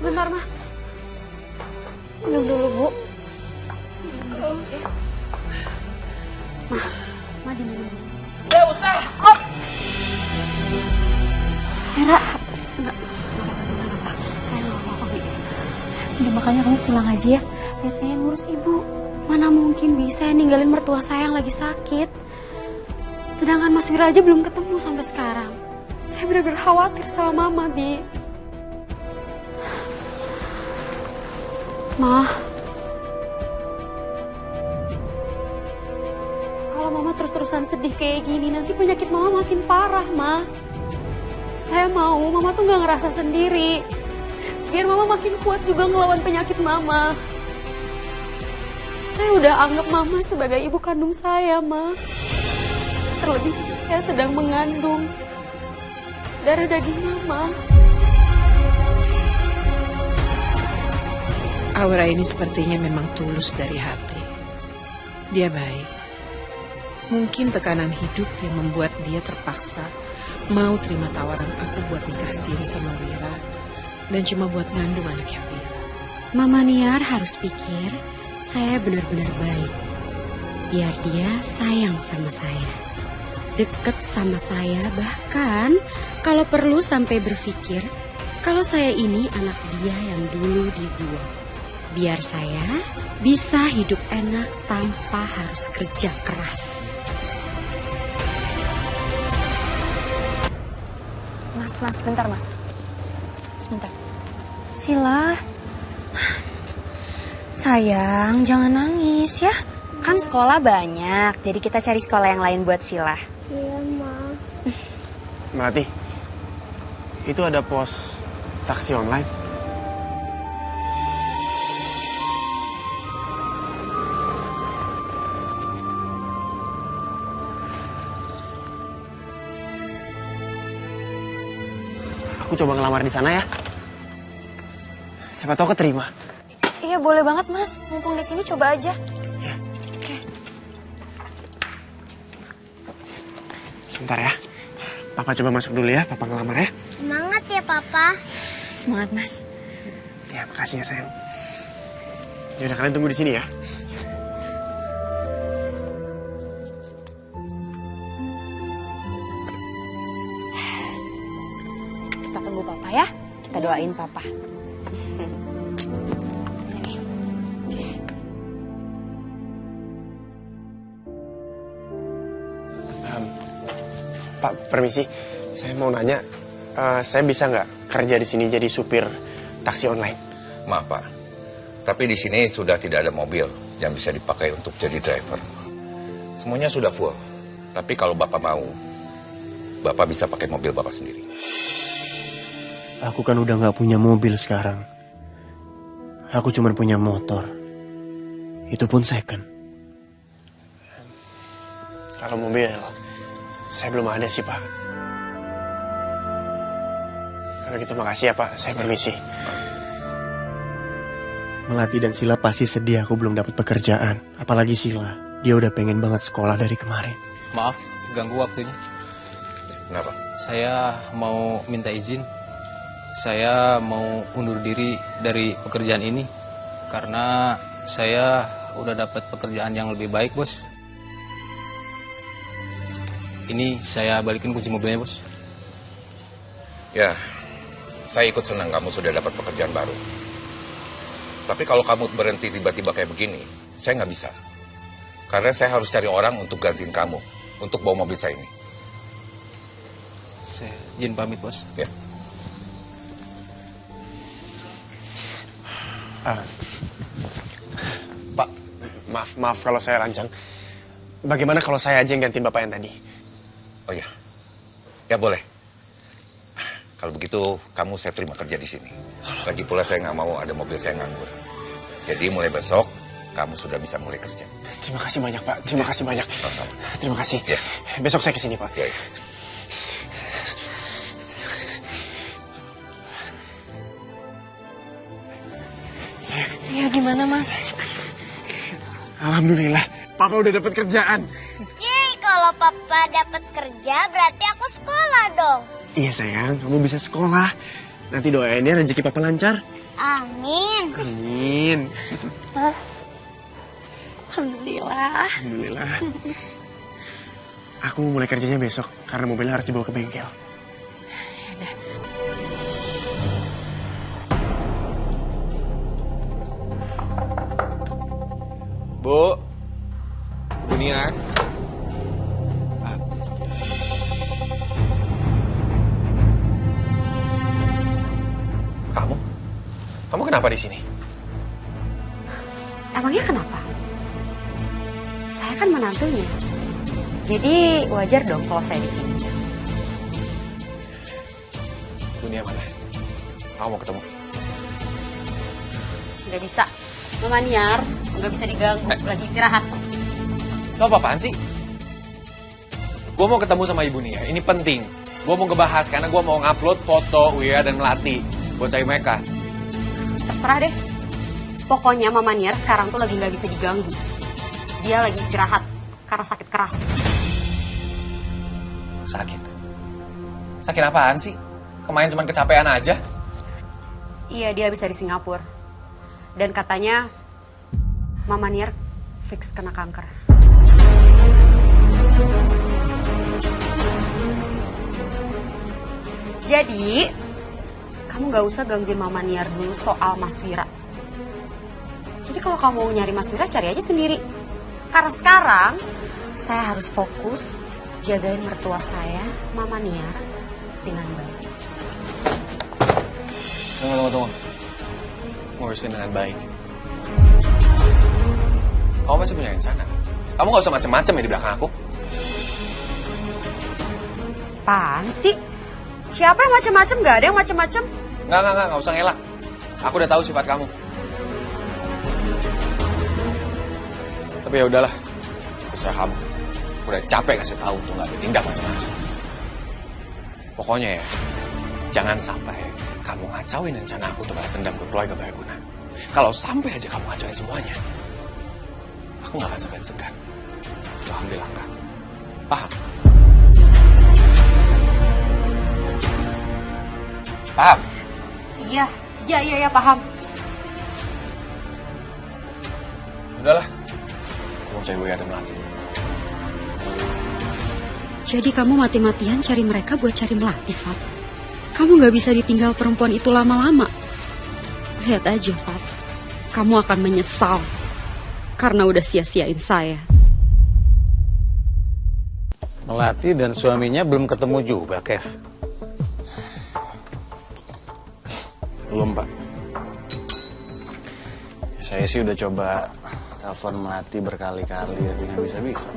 Sebentar, Ma. Minum dulu, Bu. Ma diminum dulu. Ya usah. Vera, enggak apa-apa. Saya nggak apa-apa, Bi. Udah, makanya kamu pulang aja ya. Biar saya ngurus ibu. Mana mungkin bisa ninggalin mertua saya yang lagi sakit. Sedangkan Mas Wira aja belum ketemu sampai sekarang. Saya benar-benar khawatir sama Mama, Bi. Ma, kalau Mama terus-terusan sedih kayak gini, nanti penyakit Mama makin parah, Ma. Saya mau Mama tuh gak ngerasa sendiri. Biar Mama makin kuat juga ngelawan penyakit Mama. Saya udah anggap Mama sebagai ibu kandung saya, Ma. Terlebih saya sedang mengandung darah daging Mama. Aura ini sepertinya memang tulus dari hati. Dia baik. Mungkin tekanan hidup yang membuat dia terpaksa mau terima tawaran aku buat nikah siri sama Wira dan cuma buat ngandung anaknya Wira. Mama Niar harus pikir saya benar-benar baik. Biar dia sayang sama saya. Deket sama saya, bahkan kalau perlu sampai berpikir kalau saya ini anak dia yang dulu dibuang. Biar saya bisa hidup enak tanpa harus kerja keras. Mas, bentar, Mas. Sebentar. Sila. Sayang, jangan nangis ya. Kan sekolah banyak, jadi kita cari sekolah yang lain buat Sila. Iya, Ma. Melati, itu ada pos taksi online. Aku coba ngelamar di sana ya. Siapa tahu keterima. Iya, boleh banget, Mas. Mumpung di sini coba aja. Ya. Oke. Sebentar ya. Papa coba masuk dulu ya, Papa ngelamar ya. Semangat ya, Papa. Semangat, Mas. Ya, makasih ya sayang. Yaudah, kalian tunggu di sini ya. Kita tunggu Papa ya. Kita doain Papa. Pak, permisi. Saya mau nanya, saya bisa nggak kerja di sini jadi supir taksi online? Maaf Pak, tapi di sini sudah tidak ada mobil yang bisa dipakai untuk jadi driver. Semuanya sudah full. Tapi kalau Bapak mau, Bapak bisa pakai mobil Bapak sendiri. Aku kan udah nggak punya mobil sekarang. Aku cuma punya motor. Itu pun second. Kalau mobil, saya belum ada sih, Pak. Kalau gitu makasih ya, Pak. Saya permisi. Melati dan Sila pasti sedih aku belum dapat pekerjaan. Apalagi Sila. Dia udah pengen banget sekolah dari kemarin. Maaf, ganggu waktunya. Kenapa? Saya mau minta izin. Saya mau undur diri dari pekerjaan ini. Karena saya udah dapat pekerjaan yang lebih baik, Bos. Ini saya balikin kunci mobilnya, Bos. Ya, saya ikut senang kamu sudah dapat pekerjaan baru. Tapi kalau kamu berhenti tiba-tiba kayak begini, saya nggak bisa. Karena saya harus cari orang untuk gantiin kamu, untuk bawa mobil saya ini. Saya izin pamit, Bos. Ya. Pak, maaf kalau saya lancang. Bagaimana kalau saya aja yang gantiin Bapak yang tadi? Oh ya, ya boleh. Kalau begitu, kamu saya terima kerja di sini. Lagi pula saya nggak mau ada mobil saya nganggur. Jadi mulai besok, kamu sudah bisa mulai kerja. Terima kasih banyak, Pak. Terima kasih banyak. Sama-sama. Terima kasih. Ya. Besok saya kesini, Pak. Ya, ya. Ya gimana, Mas? Alhamdulillah, Papa udah dapat kerjaan. Yeay, kalau Papa dapat kerja berarti aku sekolah dong. Iya sayang, kamu bisa sekolah. Nanti doain ya rezeki papa lancar. Amin. Amin. Alhamdulillah. Alhamdulillah. Aku mulai kerjanya besok karena mobilnya harus dibawa ke bengkel. Bu, Dunia. Kamu kenapa di sini? Emangnya kenapa? Saya kan menantunya. Jadi wajar dong kalau saya di sini. Dunia mana? Aku mau ketemu. Nggak bisa. Mama Niar, nggak bisa diganggu. Lagi istirahat. Lo apa-apaan sih? Gue mau ketemu sama Ibu Nia. Ini penting. Gue mau ngebahas karena gue mau ngupload foto Wia dan Melati buat cari mereka. Terserah deh. Pokoknya Mama Niar sekarang tuh lagi nggak bisa diganggu. Dia lagi istirahat karena sakit keras. Sakit? Sakit apaan sih? Kemarin cuma kecapean aja. Iya, dia habis dari Singapura. Dan katanya Mama Niar fix kena kanker. Jadi, kamu gak usah gangguin Mama Niar dulu soal Mas Wira. Jadi kalau kamu mau nyari Mas Wira, cari aja sendiri. Karena sekarang, saya harus fokus jagain mertua saya, Mama Niar, dengan baik. Tunggu. Ngurusin dengan baik. Kamu masih punya rencana? Kamu gak usah macem-macem ya di belakang aku. Apaan sih? Siapa yang macem-macem? Gak ada yang macem-macem. Nggak usah ngelak. Aku udah tahu sifat kamu. Tapi ya udahlah, terserah kamu. Udah capek kasih tahu tuh nggak bertindak macam-macam. Pokoknya ya, jangan sampai kamu ngacauin rencana aku untuk balas dendam ke keluarga Barguna. Kalau sampai aja kamu ngacauin semuanya, aku nggak akan segan-segan untuk ambil langkah. Paham? Paham? Iya, paham. Udahlah, aku mau cari Wia dan Melati. Jadi kamu mati-matian cari mereka buat cari Melati, Fat. Kamu gak bisa ditinggal perempuan itu lama-lama. Lihat aja, Fat. Kamu akan menyesal karena udah sia-siain saya. Melati dan suaminya belum ketemu juga, Kev. Belum, Pak. Ya, saya sih udah coba telepon Melati berkali-kali, tapi nggak bisa-bisa.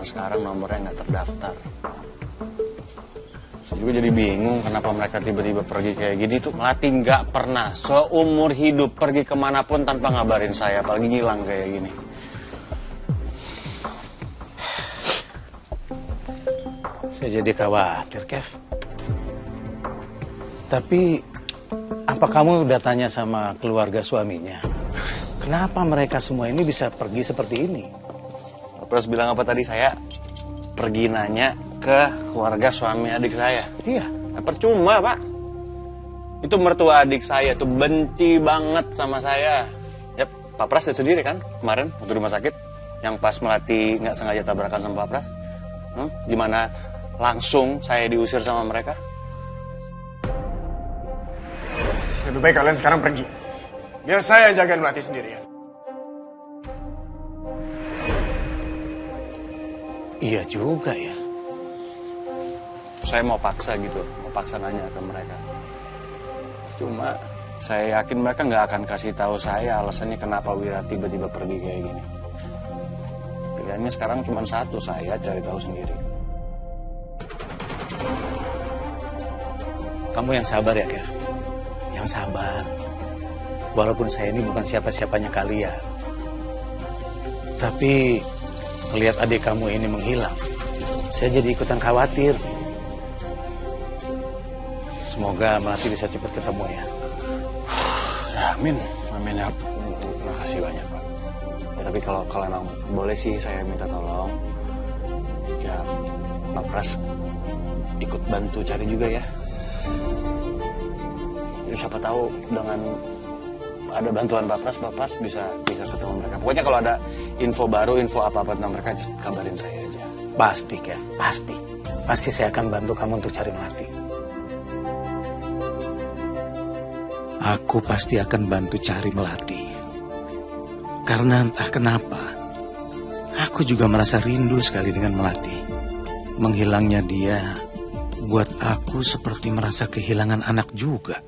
Nah, sekarang nomornya nggak terdaftar. Saya juga jadi bingung kenapa mereka tiba-tiba pergi kayak gini tuh. Melati nggak pernah seumur hidup pergi kemanapun tanpa ngabarin saya, apalagi ngilang kayak gini. Saya jadi khawatir, Kev. Tapi apa kamu udah tanya sama keluarga suaminya? Kenapa mereka semua ini bisa pergi seperti ini? Terus bilang apa tadi? Saya pergi nanya ke keluarga suami adik saya. Iya. Nah, percuma, Pak. Itu mertua adik saya tuh benci banget sama saya. Ya, Pak Pras lihat sendiri kan kemarin waktu rumah sakit, yang pas Melati nggak sengaja tabrakan sama Pak Pras. Gimana langsung saya diusir sama mereka? Lebih baik kalian sekarang pergi. Biar saya yang jagain Melati sendirian. Iya juga ya. Saya mau paksa gitu, mau paksa nanya ke mereka. Cuma saya yakin mereka nggak akan kasih tahu saya alasannya kenapa Wira tiba-tiba pergi kayak gini. Pilihannya sekarang cuma satu, saya cari tahu sendiri. Kamu yang sabar ya, Kev. Yang sabar. Walaupun saya ini bukan siapa-siapanya kalian. Tapi melihat adik kamu ini menghilang, saya jadi ikutan khawatir. Semoga Melati bisa cepat ketemu ya. Ya, amin. Amin ya. Makasih banyak, Pak. Ya, tapi kalau emang boleh sih saya minta tolong. Ya, Pak Pras ikut bantu cari juga ya. siapa tahu dengan ada bantuan Pak Pras bisa ketemu mereka. Pokoknya kalau ada info baru, info apa-apa tentang mereka, just kabarin saya aja. Pasti, Kev, pasti. Pasti saya akan bantu kamu untuk cari Melati. Aku pasti akan bantu cari Melati. Karena entah kenapa, aku juga merasa rindu sekali dengan Melati. Menghilangnya dia buat aku seperti merasa kehilangan anak juga.